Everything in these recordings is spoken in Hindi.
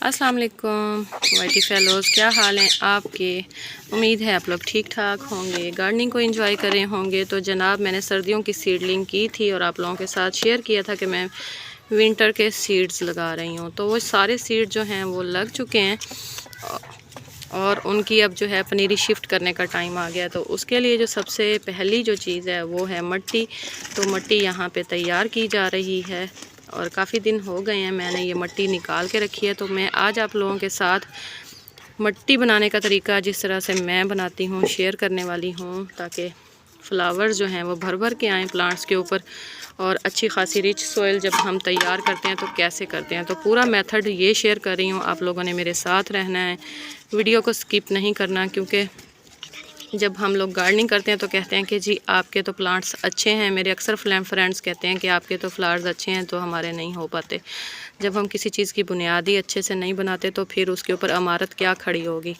अस्सलाम वालेकुम वाईटी फेलोज़, क्या हाल हैं आपके। उम्मीद है आप लोग ठीक ठाक होंगे, गार्डनिंग को एंजॉय कर रहे होंगे। तो जनाब मैंने सर्दियों की सीडलिंग की थी और आप लोगों के साथ शेयर किया था कि मैं विंटर के सीड्स लगा रही हूँ। तो वो सारे सीड जो हैं वो लग चुके हैं और उनकी अब जो है पनीरी शिफ्ट करने का टाइम आ गया। तो उसके लिए जो सबसे पहली जो चीज़ है वो है मट्टी। तो मट्टी यहाँ पे तैयार की जा रही है और काफ़ी दिन हो गए हैं मैंने ये मट्टी निकाल के रखी है। तो मैं आज आप लोगों के साथ मट्टी बनाने का तरीका जिस तरह से मैं बनाती हूँ शेयर करने वाली हूँ, ताकि फ्लावर्स जो हैं वो भर भर के आएँ प्लांट्स के ऊपर। और अच्छी खासी रिच सॉइल जब हम तैयार करते हैं तो कैसे करते हैं, तो पूरा मेथड ये शेयर कर रही हूँ। आप लोगों ने मेरे साथ रहना है, वीडियो को स्किप नहीं करना, क्योंकि जब हम लोग गार्डनिंग करते हैं तो कहते हैं कि जी आपके तो प्लांट्स अच्छे हैं। मेरे अक्सर फ्रेंड्स कहते हैं कि आपके तो फ्लावर्स अच्छे हैं तो हमारे नहीं हो पाते। जब हम किसी चीज़ की बुनियादी अच्छे से नहीं बनाते तो फिर उसके ऊपर इमारत क्या खड़ी होगी।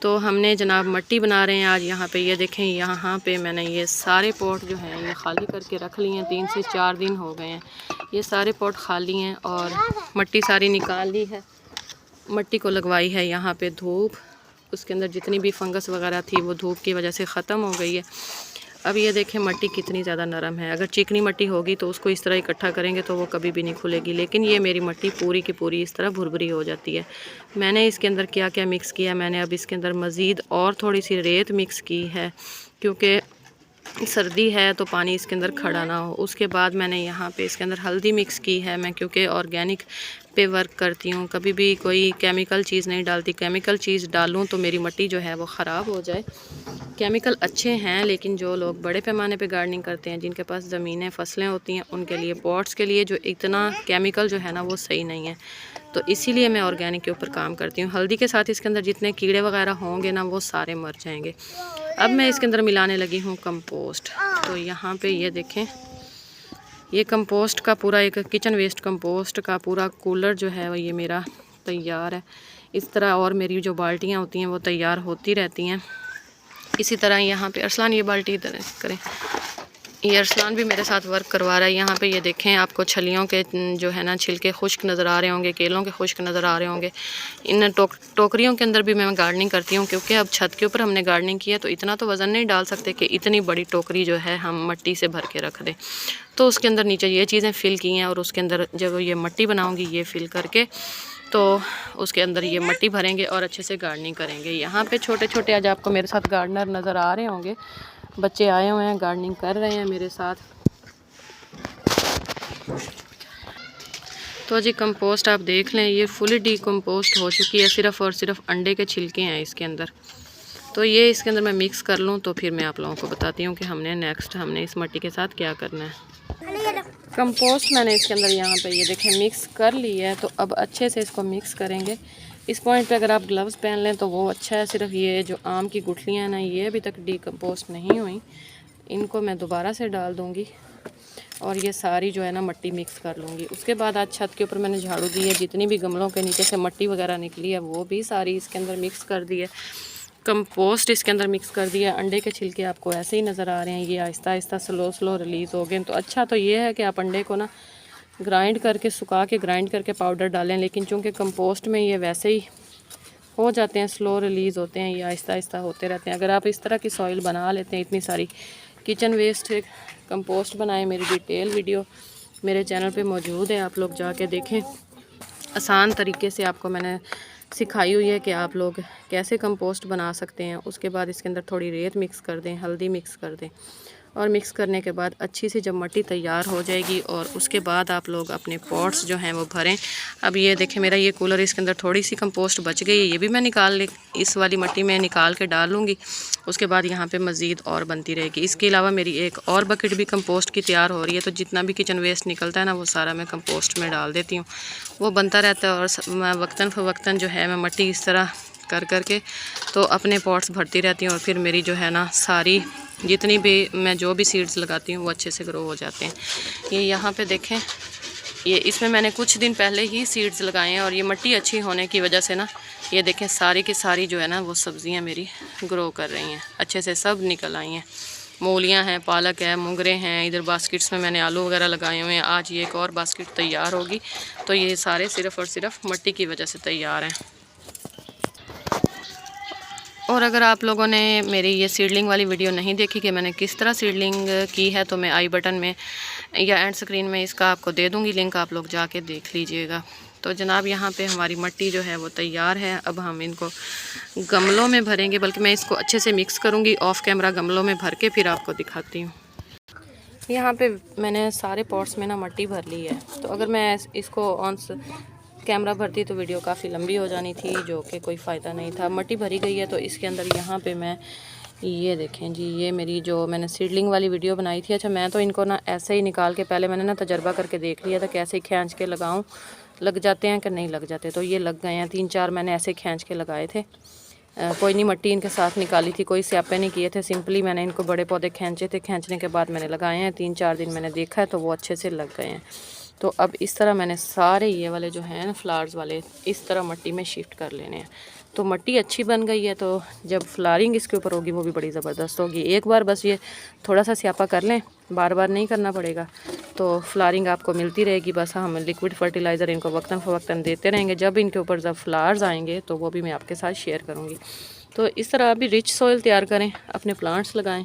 तो हमने जनाब मट्टी बना रहे हैं आज। यहाँ पे ये देखें, यहाँ पे मैंने ये सारे पॉट जो हैं ये खाली करके रख लिए हैं। 3 से 4 दिन हो गए हैं, ये सारे पॉट खाली हैं और मट्टी सारी निकाल ली है। मट्टी को लगवाई है यहाँ पे धूप, उसके अंदर जितनी भी फंगस वगैरह थी वो धूप की वजह से ख़त्म हो गई है। अब ये देखें मट्टी कितनी ज़्यादा नरम है। अगर चिकनी मट्टी होगी तो उसको इस तरह इकट्ठा करेंगे तो वो कभी भी नहीं खुलेगी, लेकिन ये मेरी मट्टी पूरी की पूरी इस तरह भुरभुरी हो जाती है। मैंने इसके अंदर क्या क्या मिक्स किया, मैंने अब इसके अंदर मज़ीद और थोड़ी सी रेत मिक्स की है, क्योंकि सर्दी है तो पानी इसके अंदर खड़ा ना हो। उसके बाद मैंने यहाँ पे इसके अंदर हल्दी मिक्स की है। मैं क्योंकि ऑर्गेनिक पे वर्क करती हूँ, कभी भी कोई केमिकल चीज़ नहीं डालती। केमिकल चीज़ डालूँ तो मेरी मिट्टी जो है वो ख़राब हो जाए। केमिकल अच्छे हैं, लेकिन जो लोग बड़े पैमाने पे गार्डनिंग करते हैं, जिनके पास ज़मीनें फसलें होती हैं, उनके लिए पॉट्स के लिए जो इतना केमिकल जो है ना वो सही नहीं है। तो इसीलिए मैं ऑर्गेनिक के ऊपर काम करती हूँ। हल्दी के साथ इसके अंदर जितने कीड़े वगैरह होंगे ना वो सारे मर जाएंगे। अब मैं इसके अंदर मिलाने लगी हूँ कंपोस्ट। तो यहाँ पे ये देखें, ये कंपोस्ट का पूरा एक किचन वेस्ट कंपोस्ट का पूरा कूलर जो है वो ये मेरा तैयार है। इस तरह और मेरी जो बाल्टियाँ होती हैं वो तैयार होती रहती हैं। इसी तरह यहाँ पे अरसलान ये बाल्टी इधर करें, ये अरसलान भी मेरे साथ वर्क करवा रहा है। यहाँ पे ये देखें, आपको छलियों के जो है ना छिलके खुश्क नज़र आ रहे होंगे, केलों के खुश्क नज़र आ रहे होंगे। इन टोकरियों के अंदर भी मैं गार्डनिंग करती हूँ, क्योंकि अब छत के ऊपर हमने गार्डनिंग की है तो इतना तो वज़न नहीं डाल सकते कि इतनी बड़ी टोकरी जो है हम मट्टी से भर के रख दें। तो उसके अंदर नीचे ये चीज़ें फ़िल की हैं और उसके अंदर जब ये मट्टी बनाऊँगी ये फ़िल करके तो उसके अंदर ये मट्टी भरेंगे और अच्छे से गार्डनिंग करेंगे। यहाँ पे छोटे छोटे आज आपको मेरे साथ गार्डनर नज़र आ रहे होंगे, बच्चे आए हुए हैं गार्डनिंग कर रहे हैं मेरे साथ। तो जी कंपोस्ट आप देख लें, ये फुली डीकम्पोस्ट हो चुकी है, सिर्फ़ और सिर्फ अंडे के छिलके हैं इसके अंदर। तो ये इसके अंदर मैं मिक्स कर लूँ तो फिर मैं आप लोगों को बताती हूँ कि हमने इस मट्टी के साथ क्या करना है। कंपोस्ट मैंने इसके अंदर यहाँ पे ये देखें मिक्स कर ली है। तो अब अच्छे से इसको मिक्स करेंगे। इस पॉइंट पे अगर आप ग्लव्स पहन लें तो वो अच्छा है। सिर्फ ये जो आम की गुठलियाँ हैं ना, ये अभी तक डीकम्पोस्ट नहीं हुई, इनको मैं दोबारा से डाल दूँगी और ये सारी जो है ना मट्टी मिक्स कर लूँगी। उसके बाद आज छत के ऊपर मैंने झाड़ू दी है, जितनी भी गमलों के नीचे से मट्टी वगैरह निकली है वो भी सारी इसके अंदर मिक्स कर दी है। कंपोस्ट इसके अंदर मिक्स कर दिया। अंडे के छिलके आपको ऐसे ही नज़र आ रहे हैं, ये आहिस्ता आहिस्ता स्लो रिलीज़ हो गए। तो अच्छा तो ये है कि आप अंडे को ना ग्राइंड करके सुखा के ग्राइंड करके पाउडर डालें, लेकिन चूँकि कंपोस्ट में ये वैसे ही हो जाते हैं, स्लो रिलीज़ होते हैं, ये आहिस्ता आहिस्ता होते रहते हैं। अगर आप इस तरह की सॉइल बना लेते हैं, इतनी सारी किचन वेस्ट कंपोस्ट बनाएं, मेरी डिटेल वीडियो मेरे चैनल पे मौजूद है, आप लोग जाके देखें। आसान तरीके से आपको मैंने सिखाई हुई है कि आप लोग कैसे कंपोस्ट बना सकते हैं। उसके बाद इसके अंदर थोड़ी रेत मिक्स कर दें, हल्दी मिक्स कर दें और मिक्स करने के बाद अच्छी सी जब मट्टी तैयार हो जाएगी और उसके बाद आप लोग अपने पॉट्स जो हैं वो भरें। अब ये देखें मेरा ये कूलर, इसके अंदर थोड़ी सी कंपोस्ट बच गई है, ये भी मैं इस वाली मट्टी में निकाल के डाल लूँगी। उसके बाद यहाँ पे मज़ीद और बनती रहेगी। इसके अलावा मेरी एक और बकेट भी कंपोस्ट की तैयार हो रही है। तो जितना भी किचन वेस्ट निकलता है ना वो सारा मैं कंपोस्ट में डाल देती हूँ, वो बनता रहता है। और मैं वक्तन फ़वक्तन जो है मैं मट्टी इस तरह कर के तो अपने पॉट्स भरती रहती हूँ और फिर मेरी जो है ना सारी जितनी भी मैं जो भी सीड्स लगाती हूँ वो अच्छे से ग्रो हो जाते हैं। ये यहाँ पे देखें, ये इसमें मैंने कुछ दिन पहले ही सीड्स लगाए हैं और ये मिट्टी अच्छी होने की वजह से ना ये देखें सारी की सारी जो है ना वो सब्ज़ियाँ मेरी ग्रो कर रही हैं, अच्छे से सब निकल आई हैं। मूलियाँ हैं, पालक है, मुंगरे हैं। इधर बास्केट्स में मैंने आलू वगैरह लगाए हुए हैं। आज ये एक और बास्केट तैयार होगी। तो ये सारे सिर्फ़ और सिर्फ मिट्टी की वजह से तैयार हैं। और अगर आप लोगों ने मेरी ये सीडलिंग वाली वीडियो नहीं देखी कि मैंने किस तरह सीडलिंग की है, तो मैं आई बटन में या एंड स्क्रीन में इसका आपको दे दूँगी लिंक, आप लोग जाके देख लीजिएगा। तो जनाब यहाँ पे हमारी मिट्टी जो है वो तैयार है। अब हम इनको गमलों में भरेंगे, बल्कि मैं इसको अच्छे से मिक्स करूँगी ऑफ़ कैमरा गमलों में भर के, फिर आपको दिखाती हूँ। यहाँ पे मैंने सारे पॉट्स में ना मिट्टी भर ली है। तो अगर मैं इसको ऑन कैमरा भरती तो वीडियो काफ़ी लंबी हो जानी थी, जो कि कोई फ़ायदा नहीं था। मिट्टी भरी गई है तो इसके अंदर यहाँ पे मैं ये देखें जी, ये मेरी जो मैंने सीडलिंग वाली वीडियो बनाई थी। अच्छा, मैं तो इनको ना ऐसे ही निकाल के पहले मैंने ना तजर्बा करके देख लिया था कैसे खींच के लगाऊं, लग जाते हैं कि नहीं लग जाते। तो ये लग गए हैं, 3-4 मैंने ऐसे खींच के लगाए थे। कोई नहीं मिट्टी इनके साथ निकाली थी, कोई स्यापे नहीं किए थे, सिंपली मैंने इनको बड़े पौधे खींचे थे। खींचने के बाद मैंने लगाए हैं, 3-4 दिन मैंने देखा है तो वो अच्छे से लग गए हैं। तो अब इस तरह मैंने सारे ये वाले जो हैं ना फ्लावर्स वाले, इस तरह मिट्टी में शिफ्ट कर लेने हैं। तो मिट्टी अच्छी बन गई है, तो जब फ्लावरिंग इसके ऊपर होगी वो भी बड़ी ज़बरदस्त होगी। एक बार बस ये थोड़ा सा स्यापा कर लें, बार बार नहीं करना पड़ेगा, तो फ्लावरिंग आपको मिलती रहेगी। बस हम लिक्विड फर्टिलाइज़र इनको वक्तन फ़वक्तन देते रहेंगे। जब इनके ऊपर जब फ्लावर्स आएंगे तो वो भी मैं आपके साथ शेयर करूँगी। तो इस तरह आप भी रिच सॉइल तैयार करें, अपने प्लांट्स लगाएं।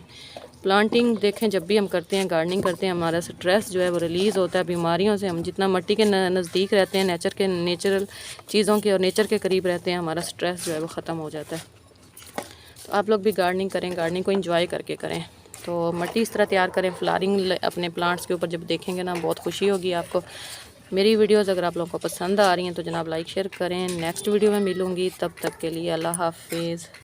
प्लांटिंग देखें, जब भी हम करते हैं, गार्डनिंग करते हैं, हमारा स्ट्रेस जो है वो रिलीज़ होता है बीमारियों से। हम जितना मिट्टी के नज़दीक रहते हैं, नेचुरल चीज़ों के और नेचर के करीब रहते हैं, हमारा स्ट्रेस जो है वो ख़त्म हो जाता है। तो आप लोग भी गार्डनिंग करें, गार्डनिंग को एंजॉय करके करें। तो मिट्टी इस तरह तैयार करें, फ्लावरिंग अपने प्लांट्स के ऊपर जब देखेंगे ना, बहुत खुशी होगी आपको। मेरी वीडियोज़ अगर आप लोगों को पसंद आ रही हैं तो जनाब लाइक शेयर करें। नेक्स्ट वीडियो में मिलूँगी, तब तक के लिए अल्लाह हाफिज़।